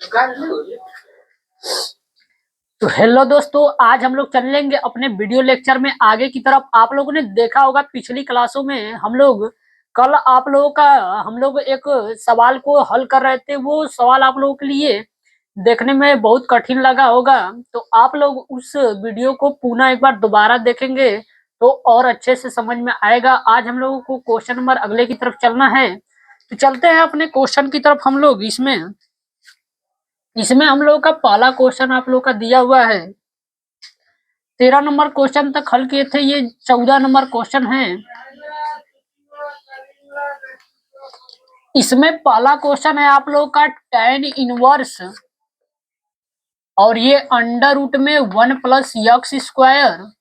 तो हेलो दोस्तों, आज हम लोग चलेंगे अपने वीडियो लेक्चर में आगे की तरफ। आप लोगों ने देखा होगा पिछली क्लासों में हम लोग कल आप लोगों का हम लोग एक सवाल को हल कर रहे थे। वो सवाल आप लोगों के लिए देखने में बहुत कठिन लगा होगा, तो आप लोग उस वीडियो को पुनः एक बार दोबारा देखेंगे तो और अच्छे से समझ में आएगा। आज हम लोगों को क्वेश्चन नंबर अगले की तरफ चलना है, तो चलते हैं अपने क्वेश्चन की तरफ। हम लोग इसमें इसमें हम लोग का पहला क्वेश्चन आप लोग का दिया हुआ है। 13 नंबर क्वेश्चन तक हल किए थे, ये 14 नंबर क्वेश्चन है। इसमें पहला क्वेश्चन है आप लोग का tan इनवर्स, और ये अंडर रूट में 1 प्लस यक्स स्क्वायर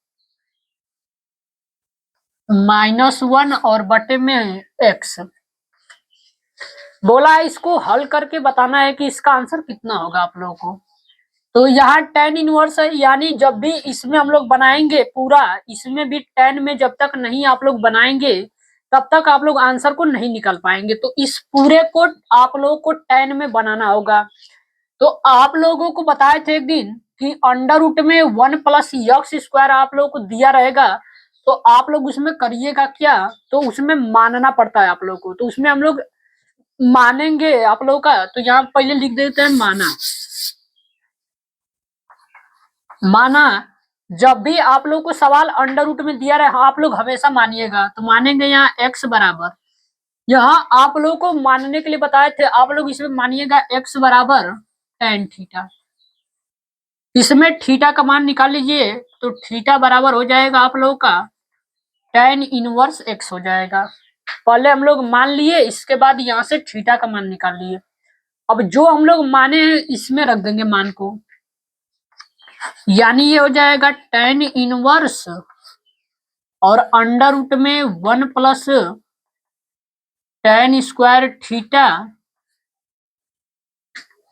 -1 और बटे में x बोला है। इसको हल करके बताना है कि इसका आंसर कितना होगा आप लोगों को। तो यहाँ tan इनवर्स है, यानी जब भी इसमें हम लोग बनाएंगे पूरा, इसमें भी tan में जब तक नहीं आप लोग बनाएंगे तब तक आप लोग आंसर को नहीं निकाल पाएंगे। तो इस पूरे को आप लोगों को tan में बनाना होगा। तो आप लोगों को बताए थे एक दिन कि अंडर रूट में 1 प्लस यक्स स्क्वायर आप लोगों को दिया रहेगा, तो आप लोग उसमें करिएगा क्या, तो उसमें मानना पड़ता है आप लोग को। तो उसमें हम लोग मानेंगे आप लोगों का। तो यहाँ पहले लिख देते हैं माना। जब भी आप लोग को सवाल अंडर रूट में दिया रहे, आप लोग हमेशा मानिएगा। तो मानेंगे यहाँ x बराबर, यहाँ आप लोग को मानने के लिए बताए थे, आप लोग इसमें मानिएगा x बराबर tan थीटा। इसमें थीटा का मान निकाल लीजिए, तो थीटा बराबर हो जाएगा आप लोगों का tan इनवर्स x हो जाएगा। पहले हम लोग मान लिए, इसके बाद यहाँ से थीटा का मान निकाल लिए। अब जो हम लोग माने हैं इसमें रख देंगे मान को, यानी ये हो जाएगा tan इनवर्स और अंडर रूट में 1 plus tan square theta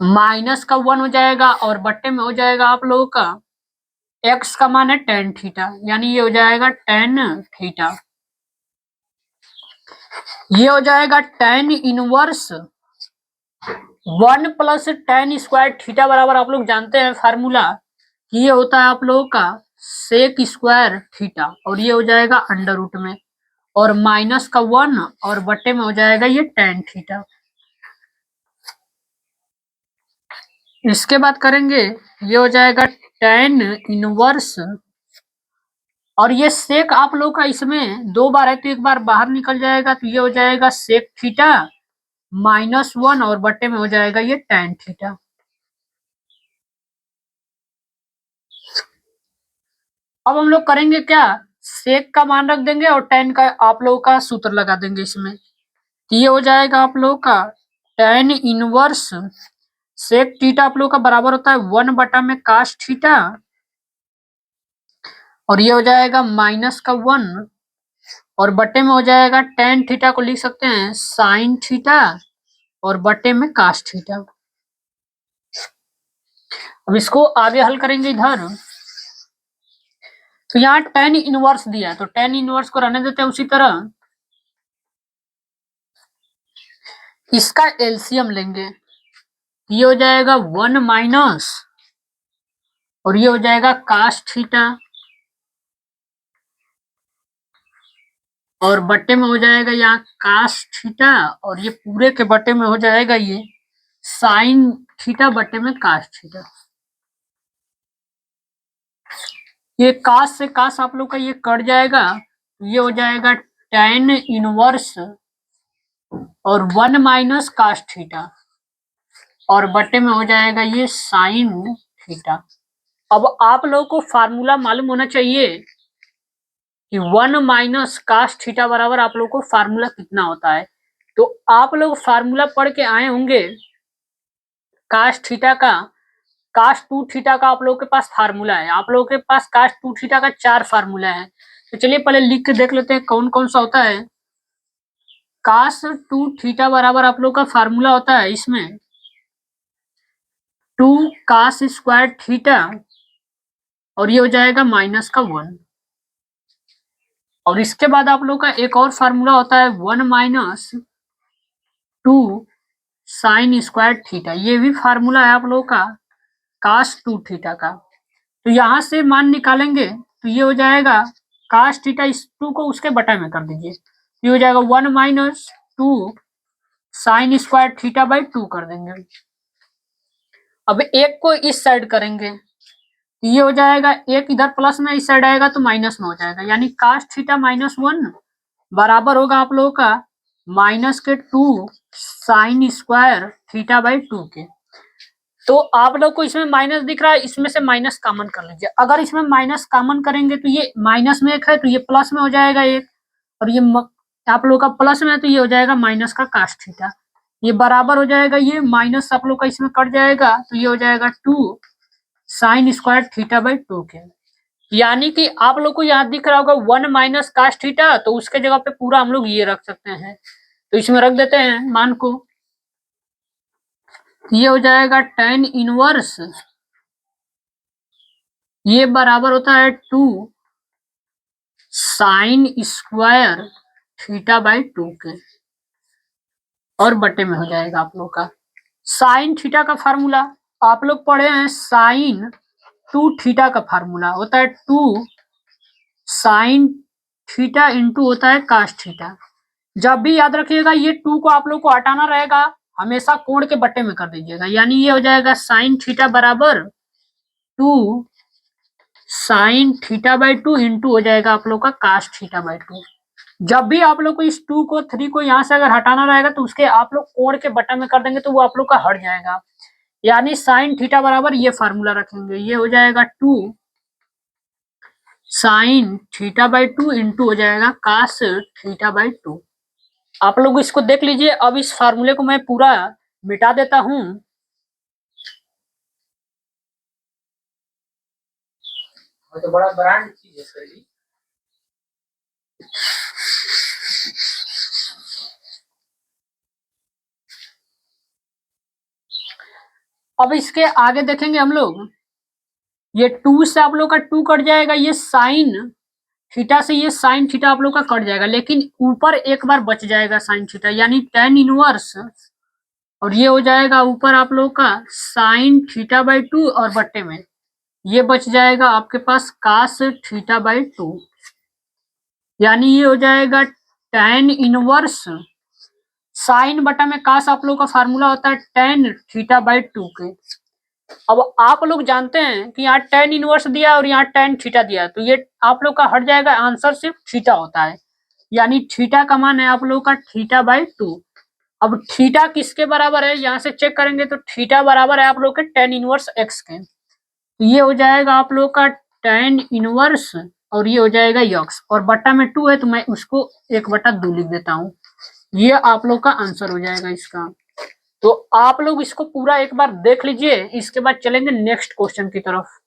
minus का 1 हो जाएगा, और बट्टे में हो जाएगा आप लोगों का x का मान है tan थीटा, यानी ये हो जाएगा tan थीटा। ये हो जाएगा tan inverse 1 plus tan square theta बराबर, आप लोग जानते हैं फार्मूला कि ये होता है आप लोगों का सेक स्क्वायर थीटा, और ये हो जाएगा अंडर रूट में, और माइनस का 1 और बट्टे में हो जाएगा ये tan थीटा। इसके बाद करेंगे, ये हो जाएगा tan इनवर्स, और ये सेक आप लोग का इसमें 2 बार है तो एक बार बाहर निकल जाएगा, तो ये हो जाएगा सेक थीटा -1 और बट्टे में हो जाएगा ये tan थीटा। अब हम लोग करेंगे क्या, सेक का मान रख देंगे और tan का आप लोगों का सूत्र लगा देंगे इसमें। तो ये हो जाएगा आप लोगों का tan इनवर्स सेक थीटा आप लोगों का बराबर होता है 1 बटा में काश थीटा, और ये हो जाएगा माइनस का 1 और बटे में हो जाएगा tan थीटा को लिख सकते हैं साइन थीटा और बटे में काश थीटा। अब इसको आगे हल करेंगे इधर, तो यहाँ tan इनवर्स दिया है तो tan इनवर्स को रहने देते हैं उसी तरह। इसका एलसीएम लेंगे, ये हो जाएगा 1 माइनस, और ये हो जाएगा काश थीटा, और बटे में हो जाएगा यहाँ काश थीटा, और ये पूरे के बटे में हो जाएगा ये साइन थीटा बटे में काश थीटा। ये काश से काश आप लोग का ये कट जाएगा, ये हो जाएगा tan इनवर्स और 1 माइनस काश थीटा, और बटे में हो जाएगा ये साइन थीटा। अब आप लोगों को फार्मूला मालूम होना चाहिए कि 1 माइनस काश थीटा बराबर आप लोग को फार्मूला कितना होता है। तो आप लोग फार्मूला पढ़ के आए होंगे काश थीटा का, काश 2 थीटा का आप लोगों के पास फार्मूला है। आप लोगों के पास काश 2 थीटा का 4 फार्मूला है। तो चलिए पहले लिख के देख लेते हैं कौन कौन सा होता है। काश 2 थीटा बराबर आप लोग का फार्मूला होता है इसमें 2 काश स्क्वायर थीटा, और ये हो जाएगा माइनस का 1, और इसके बाद आप लोग का एक और फार्मूला होता है 1 माइनस 2 साइन स्क्वायर थीटा, ये भी फार्मूला है आप लोगों का कास 2 थीटा का। तो यहाँ से मान निकालेंगे तो ये हो जाएगा कास थीटा, इस 2 को उसके बटा में कर दीजिए, ये हो जाएगा 1 minus 2 sine square theta by 2 कर देंगे। अब एक को इस साइड करेंगे तो ये हो जाएगा, एक इधर प्लस में इस साइड आएगा तो माइनस में हो जाएगा, यानी कास थीटा -1 बराबर होगा आप लोगों का माइनस के 2 साइन स्क्वायर थीटा बाई 2 के। तो आप लोग को इसमें माइनस दिख रहा है, इसमें से माइनस कॉमन कर लीजिए। अगर इसमें माइनस कॉमन करेंगे तो ये माइनस में एक है तो ये प्लस में हो जाएगा एक, और ये आप लोग का प्लस में है तो ये हो जाएगा माइनस का कास थीटा, ये बराबर हो जाएगा, ये माइनस आप लोग का इसमें कट जाएगा तो ये हो जाएगा 2 साइन स्क्वायर थीटा बाई 2 के। यानी कि आप लोग को यहाँ दिख रहा होगा 1 माइनस कास थीटा, तो उसके जगह पे पूरा हम लोग ये रख सकते हैं, तो इसमें रख देते हैं मान को, ये हो जाएगा tan इनवर्स, ये बराबर होता है 2 साइन स्क्वायर थीटा बाई 2 के, और बटे में हो जाएगा आप लोग का साइन थीटा का फार्मूला आप लोग पढ़े हैं, साइन 2 थीटा का फार्मूला होता है 2 साइन थीटा इंटू होता है कास थीटा। जब भी याद रखिएगा ये 2 को आप लोग को हटाना रहेगा, हमेशा कोण के बट्टे में कर दीजिएगा, यानी ये हो जाएगा साइन थीटा बराबर 2 साइन थीटा बाई 2 इंटू हो जाएगा आप लोग का कास थीटा बाई 2। जब भी आप लोग को इस 2 को 3 को यहाँ से अगर हटाना रहेगा तो उसके आप लोग कोण के बट्टे में कर देंगे तो वो आप लोग का हट जाएगा, यानी साइन थीटा बराबर ये फार्मूला रखेंगे, ये हो जाएगा 2 साइन थीटा बाई 2 इंटू हो जाएगा कास थीटा बाई 2। आप लोग इसको देख लीजिए। अब इस फार्मूले को मैं पूरा मिटा देता हूं। तो बड़ा ब्रांड चीज है सर जी। अब इसके आगे देखेंगे हम लोग, ये 2 से आप लोग का 2 कट जाएगा, ये साइन थीटा से ये साइन थीटा आप लोग का कट जाएगा, लेकिन ऊपर एक बार बच जाएगा साइन थीटा, यानी tan इनवर्स, और ये हो जाएगा ऊपर आप लोग का साइन थीटा बाई 2 और बट्टे में ये बच जाएगा आपके पास कास थीटा बाई 2, यानी ये हो जाएगा tan इनवर्स साइन बटा में कास आप लोग का फार्मूला होता है tan थीटा बाई 2 के। अब आप लोग जानते हैं कि यहाँ tan इनवर्स दिया और यहाँ tan थीटा दिया, तो ये आप लोग का हट जाएगा, आंसर सिर्फ थीटा होता है, यानी थीटा का मान है आप लोग का थीटा बाई 2। अब थीटा किसके बराबर है, यहाँ से चेक करेंगे तो थीटा बराबर है आप लोग के tan इनवर्स x के, तो ये हो जाएगा आप लोग का tan इनवर्स और ये हो जाएगा x, और बट्टा में 2 है तो मैं उसको 1/2 लिख देता हूँ, ये आप लोग का आंसर हो जाएगा इसका। तो आप लोग इसको पूरा एक बार देख लीजिए, इसके बाद चलेंगे नेक्स्ट क्वेश्चन की तरफ।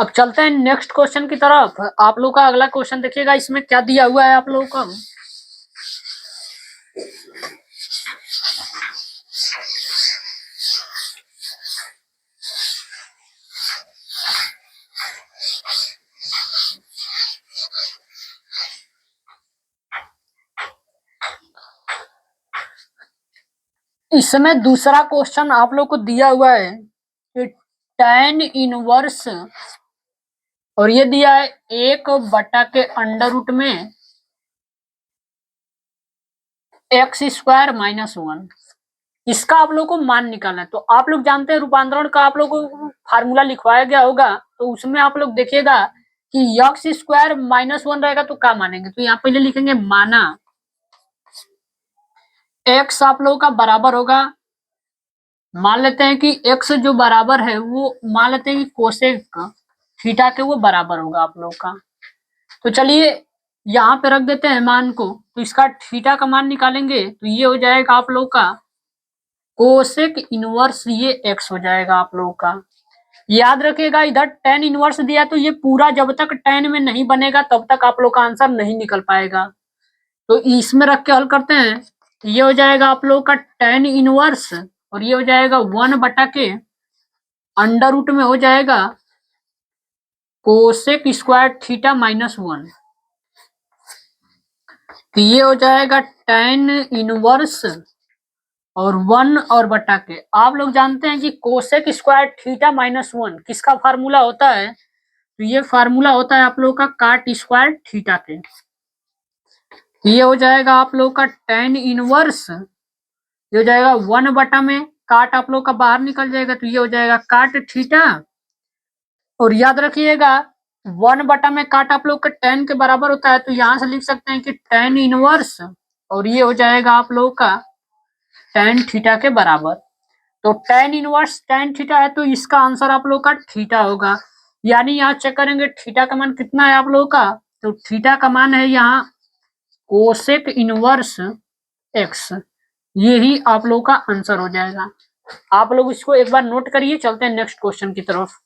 अब चलते हैं नेक्स्ट क्वेश्चन की तरफ। आप लोग का अगला क्वेश्चन देखिएगा, इसमें क्या दिया हुआ है आप लोगों का। इसमें दूसरा क्वेश्चन आप लोग को दिया हुआ है कि tan इनवर्स, और ये दिया है 1 के अंडर रूट में x² -1, इसका आप लोग को मान निकालना है। तो आप लोग जानते हैं रूपांतरण का आप लोग को फार्मूला लिखवाया गया होगा, तो उसमें आप लोग देखिएगा कि x² -1 रहेगा तो क्या मानेंगे, तो यहाँ पहले लिखेंगे माना x आप लोगों का बराबर होगा, मान लेते हैं कि x जो बराबर है वो मान लेते हैं कि कोसेक थीटा के वो बराबर होगा आप लोग का। तो चलिए यहाँ पे रख देते हैं मान को, तो इसका थीटा का मान निकालेंगे तो ये हो जाएगा आप लोग का कोसेक इनवर्स, ये x हो जाएगा आप लोग का। याद रखिएगा इधर tan इनवर्स दिया तो ये पूरा जब तक tan में नहीं बनेगा तब तक आप लोग का आंसर नहीं निकल पाएगा, तो इसमें रख के हल करते हैं। ये हो जाएगा आप लोग का tan इनवर्स और ये हो जाएगा 1 के अंडर रूट में हो जाएगा कोसेक स्क्वायर थीटा -1। तो ये हो जाएगा tan इनवर्स और 1 और बटा के। आप लोग जानते हैं कि कोसेक स्क्वायर थीटा माइनस 1 किसका फार्मूला होता है? तो ये फार्मूला होता है आप लोग का काट स्क्वायर थीटा के। ये हो जाएगा आप लोग का tan इनवर्स, ये हो जाएगा 1 बटा में काट आप लोग का बाहर निकल जाएगा, तो ये हो जाएगा काट थीटा। और याद रखिएगा 1 बटा में काट आप लोग का tan के बराबर होता है, तो यहां से लिख सकते हैं कि tan इनवर्स और ये हो जाएगा आप लोग का tan थीटा के बराबर। तो tan इनवर्स tan थीटा है, तो इसका आंसर आप लोग का थीटा होगा। यानी यहाँ चेक करेंगे थीटा का मान कितना है आप लोग का, तो थीटा का मान है यहाँ कोसेक इनवर्स एक्स। यही आप लोग का आंसर हो जाएगा। आप लोग इसको एक बार नोट करिए, चलते हैं नेक्स्ट क्वेश्चन की तरफ।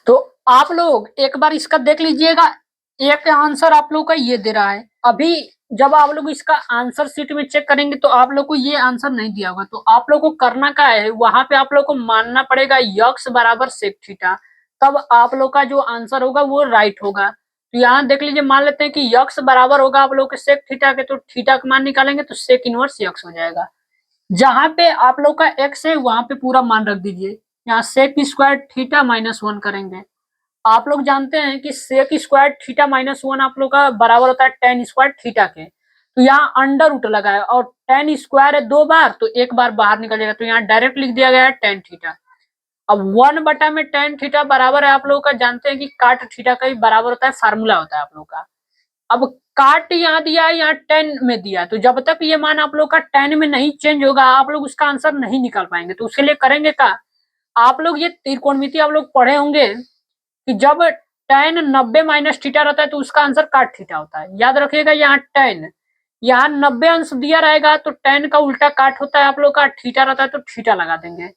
तो आप लोग एक बार इसका देख लीजिएगा, एक आंसर आप लोग का ये दे रहा है। अभी जब आप लोग इसका आंसर शीट में चेक करेंगे तो आप लोग को ये आंसर नहीं दिया होगा, तो आप लोग को करना क्या है, वहां पे आप लोग को मानना पड़ेगा यक्स बराबर सेक थीटा, तब आप लोग का जो आंसर होगा वो राइट होगा। तो यहाँ देख लीजिए, मान लेते हैं कि यक्स बराबर होगा आप लोग के सेक थीटा के, तो थीटा का मान निकालेंगे तो सेक इनवर्स यक्स हो जाएगा। जहां पे आप लोग का एक्स है वहां पे पूरा मान रख दीजिए। यहाँ सेक स्क्वायर थीटा माइनस 1 करेंगे। आप लोग जानते हैं कि सेक स्क्वायर थीटा माइनस 1 आप लोग का बराबर होता है tan स्क्वायर थीटा के, तो यहाँ अंडर रूट लगा है और tan स्क्वायर है 2 बार तो एक बार बाहर निकल जाएगा, तो यहाँ डायरेक्ट लिख दिया गया है tan थीटा। अब 1 बटा में tan थीटा बराबर है, आप लोग का जानते हैं कि काट थीटा का ही बराबर होता है, फार्मूला होता है आप लोग का। अब काट यहाँ दिया है, यहाँ tan में दिया है, तो जब तक ये मान आप लोग का tan में नहीं चेंज होगा आप लोग उसका आंसर नहीं निकाल पाएंगे। तो उसके लिए करेंगे क्या, आप लोग ये त्रिकोणमिति आप लोग पढ़े होंगे कि जब tan 90 माइनस थीटा रहता है तो उसका आंसर काट थीटा होता है। याद रखिएगा, यहाँ tan यहाँ 90 अंश दिया रहेगा तो tan का उल्टा काट होता है आप लोग का, थीटा रहता है तो थीटा लगा देंगे।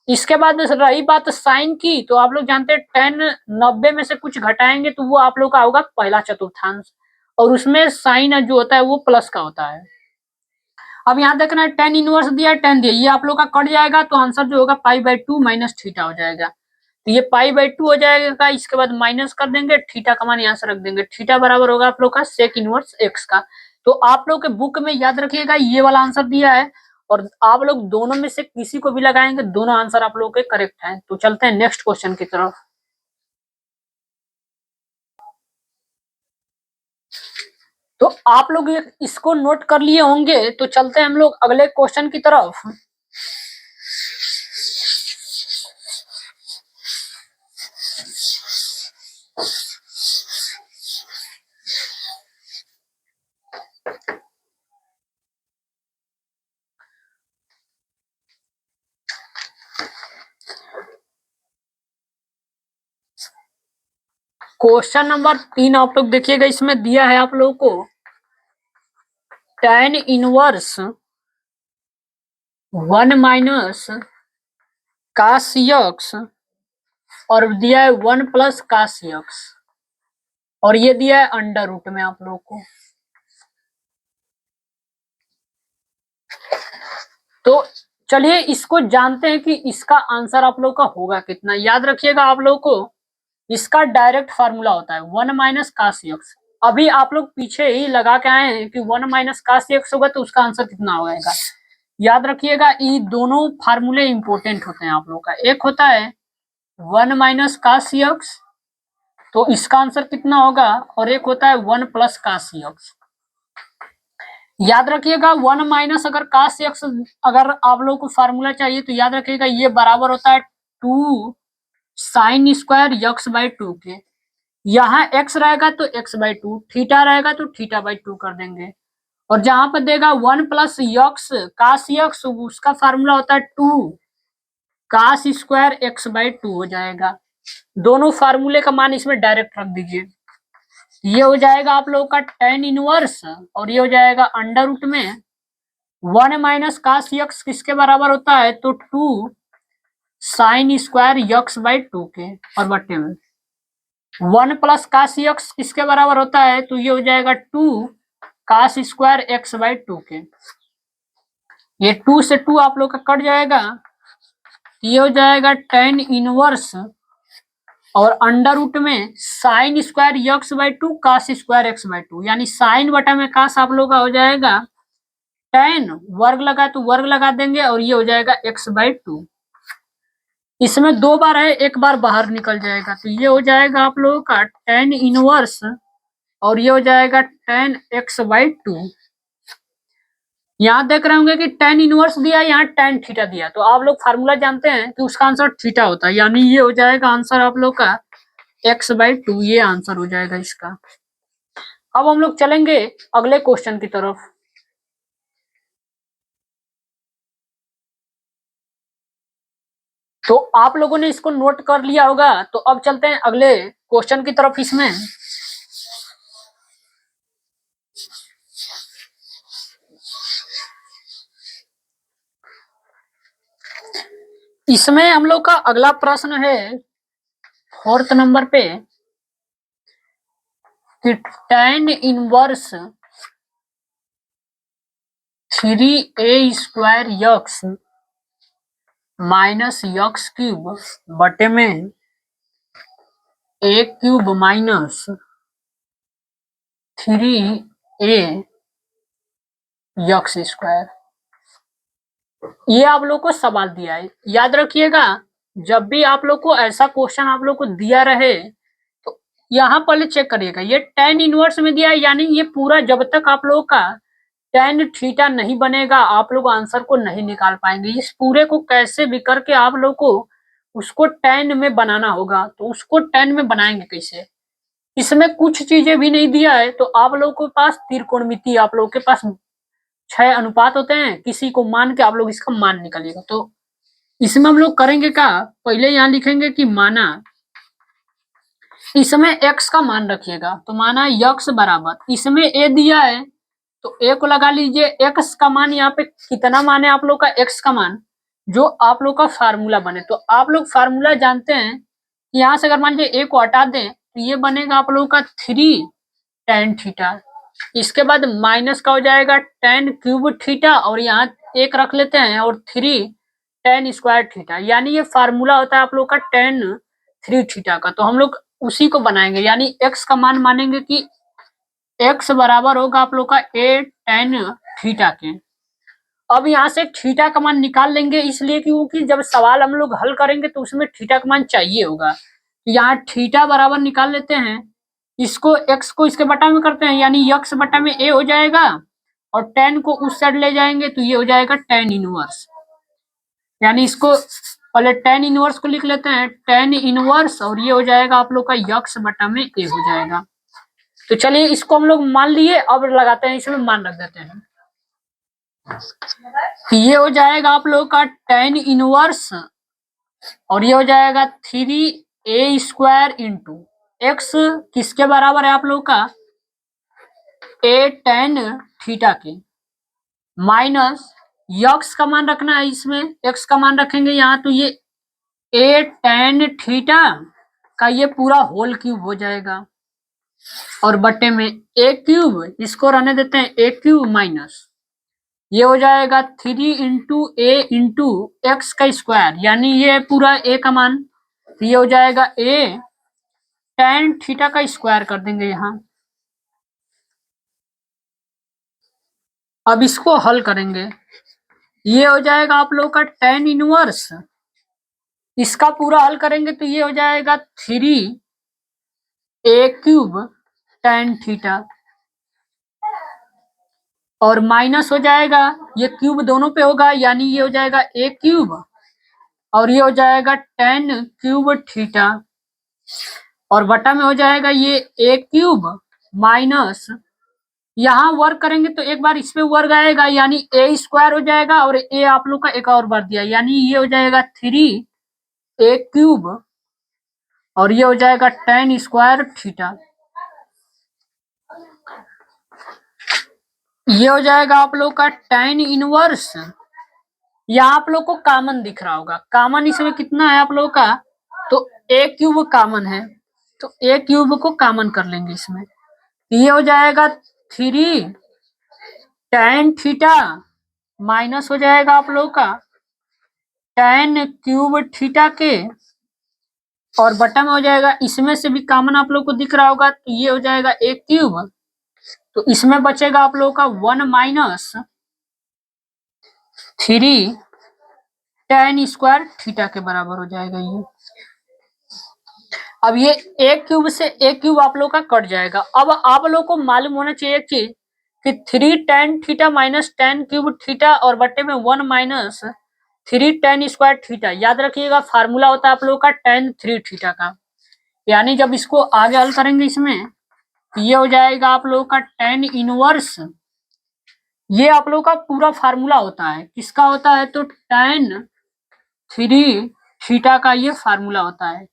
इसके बाद रही बात साइन की, तो आप लोग जानते हैं tan 90 में से कुछ घटाएंगे तो वो आप लोग का होगा पहला चतुर्थांश, और उसमें साइन जो होता है वो प्लस का होता है। अब यहाँ देखना है tan इनवर्स दिया tan दिया, ये आप लोग का कट जाएगा तो आंसर जो होगा π/2 माइनस थीटा हो जाएगा। तो ये π/2 हो जाएगा, इसके बाद माइनस कर देंगे, थीटा का मान यहाँ से रख देंगे, थीटा बराबर होगा आप लोग का सेक इनवर्स एक्स का। तो आप लोग के बुक में याद रखिएगा ये वाला आंसर दिया है, और आप लोग दोनों में से किसी को भी लगाएंगे, दोनों आंसर आप लोग के करेक्ट हैं। तो चलते हैं नेक्स्ट क्वेश्चन की तरफ। तो आप लोग इसको नोट कर लिए होंगे, तो चलते हैं हम लोग अगले क्वेश्चन की तरफ। क्वेश्चन नंबर 3 आप लोग देखिएगा, इसमें दिया है आप लोगों को tan inverse 1 minus cos x और दिया है 1 प्लस कास यक्स, और ये दिया है अंडर रूट में आप लोग को। तो चलिए इसको जानते हैं कि इसका आंसर आप लोग का होगा कितना। याद रखिएगा आप लोग को इसका डायरेक्ट फार्मूला होता है 1 माइनस कास यक्स। अभी आप लोग पीछे ही लगा के आए हैं कि 1 माइनस कास यक्स होगा तो उसका आंसर कितना होगा। याद रखिएगा ये दोनों फार्मूले इंपॉर्टेंट होते हैं आप लोग का। एक होता है 1 माइनस कास यक्स, तो इसका आंसर कितना होगा, और एक होता है 1 प्लस कास यक्स। याद रखिएगा 1 माइनस अगर कास यक्स अगर आप लोग को फार्मूला चाहिए तो याद रखिएगा ये बराबर होता है 2 साइन स्क्वायर यक्स बाई 2 के। यहाँ x रहेगा तो x/2, थीटा रहेगा तो थीटा/2 कर देंगे, और जहां पर देगा 1 प्लस यक्स कास यक्स उसका फार्मूला होता है 2 कास स्क्वायर x/2 हो जाएगा। दोनों फार्मूले का मान इसमें डायरेक्ट रख दीजिए। ये हो जाएगा आप लोगों का tan इनवर्स, और ये हो जाएगा अंडर रूट में 1 माइनस कास यक्स किसके बराबर होता है, तो 2 साइन स्क्वायर x/2 के, और बटे में 1 प्लस कास यक्स किसके बराबर होता है, तो ये हो जाएगा 2 कास स्क्वायर x/2 के। ये 2 से 2 आप लोग का कट जाएगा, ये हो जाएगा tan इनवर्स और अंडर रूट में sine square x by two cos square x by two, यानी साइन बटा में कास आप लोग का हो जाएगा टेन, वर्ग लगा तो वर्ग लगा देंगे और ये हो जाएगा एक्स बाई टू। इसमें दो बार है, एक बार बाहर निकल जाएगा तो ये हो जाएगा आप लोगों का टेन इनवर्स और ये हो जाएगा टेन एक्स बाई टू। यहाँ देख रहे होंगे कि टेन इनवर्स दिया है, यहाँ टेन थीटा दिया, तो आप लोग फार्मूला जानते हैं कि उसका आंसर थीटा होता है, यानी ये हो जाएगा आंसर आप लोग का एक्स बाई टू, ये आंसर हो जाएगा इसका। अब हम लोग चलेंगे अगले क्वेश्चन की तरफ। तो आप लोगों ने इसको नोट कर लिया होगा, तो अब चलते हैं अगले क्वेश्चन की तरफ। इसमें हम लोग का अगला प्रश्न है 4th नंबर पे कि tan inverse 3a square x minus x cube बटे में a cube minus 3a x square, ये आप लोग को सवाल दिया है। याद रखिएगा, जब भी आप लोग को ऐसा क्वेश्चन आप लोग को दिया रहे तो यहाँ पहले चेक करिएगा, ये tan इनवर्स में दिया है, यानी ये पूरा जब तक आप लोग का tan थीटा नहीं बनेगा आप लोग आंसर को नहीं निकाल पाएंगे। इस पूरे को कैसे भी करके आप लोग को उसको tan में बनाना होगा, तो उसको tan में बनाएंगे कैसे, इसमें कुछ चीजें भी नहीं दिया है। तो आप लोग के पास त्रिकोणमिति, आप लोग के पास 6 अनुपात होते हैं, किसी को मान के आप लोग इसका मान निकालिएगा। तो इसमें हम लोग करेंगे क्या, पहले यहाँ लिखेंगे कि माना, इसमें x का मान रखिएगा, तो माना यक्स बराबर, इसमें a दिया है तो a को लगा लीजिए, x का मान यहाँ पे कितना मान है आप लोग का, x का मान जो आप लोग का फार्मूला बने। तो आप लोग फार्मूला जानते हैं, यहाँ से अगर मान लीजिए a को हटा दें तो ये बनेगा आप लोग का 3 tan थीटा, इसके बाद माइनस का हो जाएगा tan क्यूब थीटा और यहाँ एक रख लेते हैं और 3 tan स्क्वायर थीटा, यानी ये फार्मूला होता है आप लोग का tan 3 थीटा का। तो हम लोग उसी को बनाएंगे, यानी x का मान मानेंगे कि x बराबर होगा आप लोग का a tan थीटा के। अब यहाँ से थीटा का मान निकाल लेंगे, इसलिए क्योंकि जब सवाल हम लोग हल करेंगे तो उसमें थीटा का मान चाहिए होगा। यहाँ थीटा बराबर निकाल लेते हैं, इसको x को इसके बटा में करते हैं, यानी यक्स बटा में a हो जाएगा और tan को उस साइड ले जाएंगे तो ये हो जाएगा tan इनवर्स, यानी इसको पहले tan इनवर्स को लिख लेते हैं, tan इनवर्स और ये हो जाएगा आप लोग का यक्स बटा में a हो जाएगा। तो चलिए इसको हम लोग मान लिए, अब लगाते हैं इसमें मान रख देते हैं, तो ये हो जाएगा आप लोग का tan इनवर्स और ये हो जाएगा 3a स्क्वायर इंटू एक्स किसके बराबर है आप लोग का a tan थीटा के, माइनस यक्स का मान रखना है, इसमें x का मान रखेंगे यहाँ, तो ये a tan थीटा का ये पूरा होल क्यूब हो जाएगा और बटे में a क्यूब, इसको रहने देते हैं a क्यूब माइनस ये हो जाएगा 3 इंटू ए इंटू एक्स का स्क्वायर, यानी ये पूरा a का मान, तो ये हो जाएगा a tan थीटा का स्क्वायर कर देंगे यहाँ। अब इसको हल करेंगे, ये हो जाएगा आप लोग का tan इनवर्स, इसका पूरा हल करेंगे तो ये हो जाएगा 3a क्यूब tan थीटा और माइनस हो जाएगा, ये क्यूब दोनों पे होगा, यानी ये हो जाएगा a क्यूब और ये हो जाएगा tan क्यूब थीटा और बटा में हो जाएगा ये a क्यूब माइनस, यहाँ वर्क करेंगे तो एक बार इस पे वर्ग आएगा, यानी a स्क्वायर हो जाएगा और a आप लोग का एक और बार दिया, यानी ये हो जाएगा 3a क्यूब और ये हो जाएगा tan स्क्वायर थीटा। ये हो जाएगा आप लोग का tan इनवर्स, यहाँ आप लोग को कॉमन दिख रहा होगा, कॉमन इसमें कितना है आप लोग का, तो a क्यूब कॉमन है, तो a क्यूब को कॉमन कर लेंगे इसमें, ये हो जाएगा 3 tan थीटा माइनस हो जाएगा आप लोग का tan क्यूब थीटा के और बटा में हो जाएगा, इसमें से भी कॉमन आप लोग को दिख रहा होगा, तो ये हो जाएगा a क्यूब। तो इसमें बचेगा आप लोगों का 1 माइनस 3 tan स्क्वायर थीटा के बराबर हो जाएगा ये। अब ये a क्यूब से a क्यूब आप लोग का कट जाएगा। अब आप लोग को मालूम होना चाहिए कि 3 tan theta minus tan cube theta और बट्टे में 1 माइनस 3 tan स्क्वायर थीटा। याद रखिएगा फार्मूला होता है आप लोग का tan 3 थीटा का। यानी जब इसको आगे हल करेंगे इसमें, तो ये हो जाएगा आप लोग का tan इनवर्स। ये आप लोग का पूरा फार्मूला होता है, किसका होता है, तो tan 3 थीटा का ये फार्मूला होता है।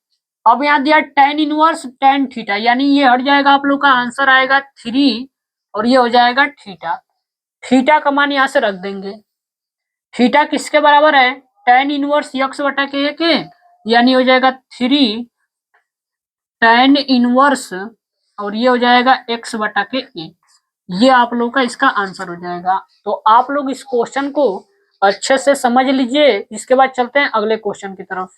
अब यहाँ दिया tan इनवर्स tan थीटा, यानी ये हट जाएगा, आप लोग का आंसर आएगा 3 और ये हो जाएगा थीटा। थीटा का मान यहाँ से रख देंगे। थीटा किसके बराबर है, tan इनवर्स x बटा के, यानी हो जाएगा 3 tan इनवर्स और ये हो जाएगा x बटा के a। ये आप लोग का इसका आंसर हो जाएगा। तो आप लोग इस क्वेश्चन को अच्छे से समझ लीजिए। इसके बाद चलते हैं अगले क्वेश्चन की तरफ।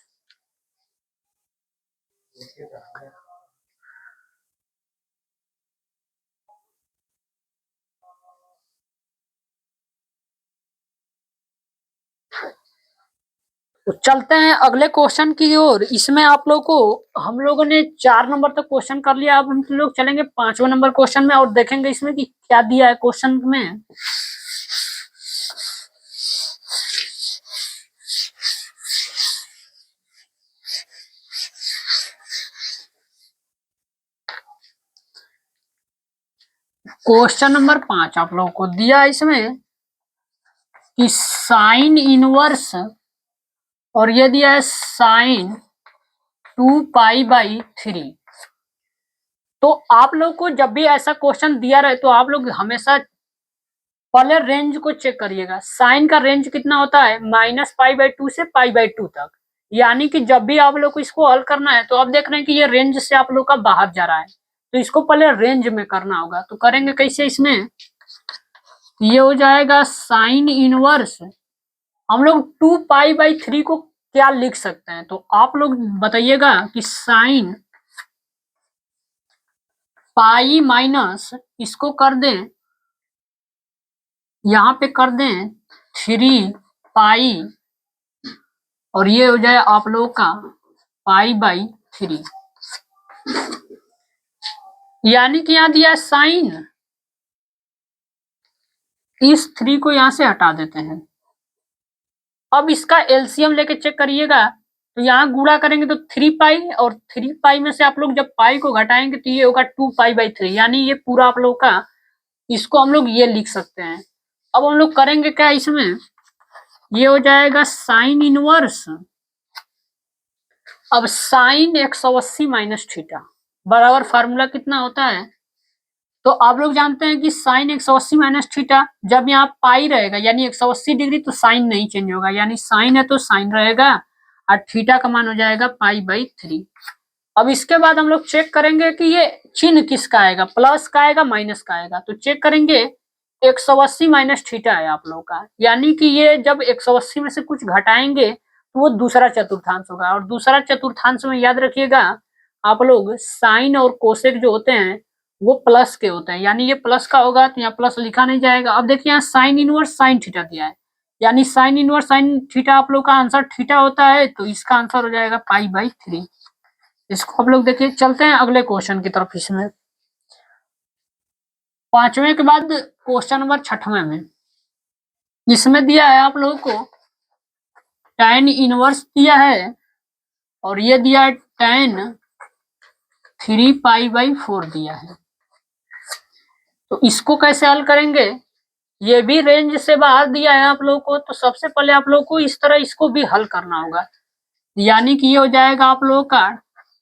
तो चलते हैं अगले क्वेश्चन की ओर। इसमें आप लोग को, हम लोगों ने 4 नंबर तक क्वेश्चन कर लिया। अब हम लोग चलेंगे 5वें नंबर क्वेश्चन में और देखेंगे इसमें कि क्या दिया है क्वेश्चन में। क्वेश्चन नंबर 5 आप लोगों को दिया है इसमें कि साइन इनवर्स और ये दिया है साइन 2π/3। तो आप लोग को जब भी ऐसा क्वेश्चन दिया रहे तो आप लोग हमेशा पहले रेंज को चेक करिएगा। साइन का रेंज कितना होता है, -π/2 से π/2 तक। यानी कि जब भी आप लोग को इसको हल करना है तो आप देख रहे हैं कि ये रेंज से आप लोग का बाहर जा रहा है, तो इसको पहले रेंज में करना होगा। तो करेंगे कैसे इसमें, ये हो जाएगा साइन इनवर्स। हम लोग 2π/3 को क्या लिख सकते हैं, तो आप लोग बताइएगा कि साइन पाई माइनस इसको कर दें, यहाँ पे कर दें 3π और ये हो जाए आप लोग का π/3। यानी कि यहाँ दिया साइन, इस 3 को यहां से हटा देते हैं। अब इसका एलसीएम लेके चेक करिएगा, तो यहाँ गुणा करेंगे तो 3π और 3π में से आप लोग जब पाई को घटाएंगे तो ये होगा 2π/3। यानी ये पूरा आप लोग का, इसको हम लोग ये लिख सकते हैं। अब हम लोग करेंगे क्या इसमें, ये हो जाएगा साइन इनवर्स। अब साइन 180 माइनस थीटा बराबर फार्मूला कितना होता है, तो आप लोग जानते हैं कि साइन 180 माइनस थीटा, जब यहाँ पाई रहेगा यानी 180 डिग्री तो साइन नहीं चेंज होगा, यानी साइन है तो साइन रहेगा और थीटा का मान हो जाएगा π/3। अब इसके बाद हम लोग चेक करेंगे कि ये चिन्ह किसका आएगा, प्लस का आएगा माइनस का आएगा। तो चेक करेंगे 180 माइनस थीटा है आप लोग का, यानी कि ये जब 180 में से कुछ घटाएंगे तो वो दूसरा चतुर्थांश होगा। और दूसरा चतुर्थांश में याद रखिएगा आप लोग, साइन और कोसेक जो होते हैं वो प्लस के होते हैं, यानी ये प्लस का होगा तो यहाँ प्लस लिखा नहीं जाएगा। अब देखिए यहाँ साइन इनवर्स साइन थीटा दिया है, यानी साइन इनवर्स साइन थीटा आप लोग का आंसर थीटा होता है, तो इसका आंसर हो जाएगा π/3। इसको आप लोग देखिए। चलते हैं अगले क्वेश्चन की तरफ। इसमें 5वें के बाद क्वेश्चन नंबर 6वें में, इसमें दिया है आप लोगों को tan इनवर्स दिया है और ये दिया है tan 3π/4 दिया है। तो इसको कैसे हल करेंगे, ये भी रेंज से बाहर दिया है आप लोगों को, तो सबसे पहले आप लोगों को इस तरह इसको भी हल करना होगा। यानी कि ये हो जाएगा आप लोगों का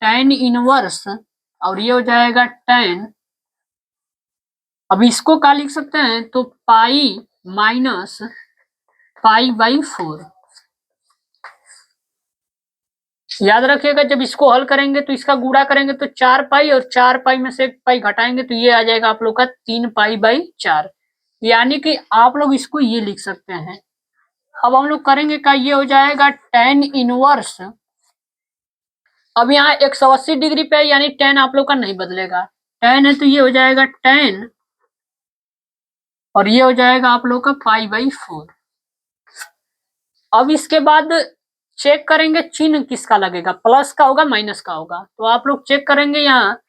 tan इनवर्स और ये हो जाएगा tan, अब इसको क्या लिख सकते हैं, तो पाई माइनस π/4। याद रखिएगा जब इसको हल करेंगे तो इसका गुणा करेंगे तो 4π और 4π में से 1 पाई घटाएंगे तो ये आ जाएगा आप लोग का 3π/4। यानी कि आप लोग इसको ये लिख सकते हैं। अब हम लोग करेंगे क्या, ये हो जाएगा tan इनवर्स अब यहाँ 180 डिग्री पे यानी tan आप लोग का नहीं बदलेगा, tan है तो ये हो जाएगा tan और ये हो जाएगा आप लोग का π/4। अब इसके बाद चेक करेंगे चिन्ह किसका लगेगा, प्लस का होगा माइनस का होगा, तो आप लोग चेक करेंगे यहाँ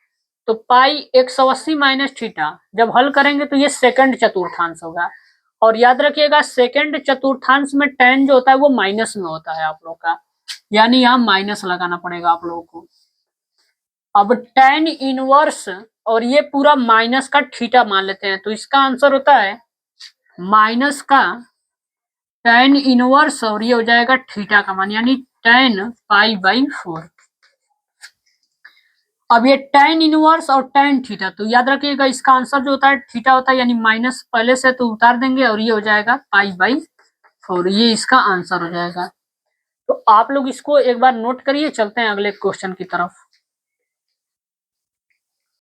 तो पाई 180 माइनस थीटा जब हल करेंगे तो ये सेकंड चतुर्थांश होगा। और याद रखिएगा सेकंड चतुर्थांश में tan जो होता है वो माइनस में होता है आप लोग का, यानी यहाँ माइनस लगाना पड़ेगा आप लोगों को। अब tan इनवर्स और ये पूरा माइनस का थीटा मान लेते हैं, तो इसका आंसर होता है माइनस का tan इनवर्स और ये हो जाएगा थीटा का मान, यानी tan π/4। अब ये tan इनवर्स और tan थीटा, तो याद रखिएगा इसका आंसर जो होता है थीटा होता है, यानी माइनस पहले से तो उतार देंगे और ये हो जाएगा π/4, ये इसका आंसर हो जाएगा। तो आप लोग इसको एक बार नोट करिए, चलते हैं अगले क्वेश्चन की तरफ।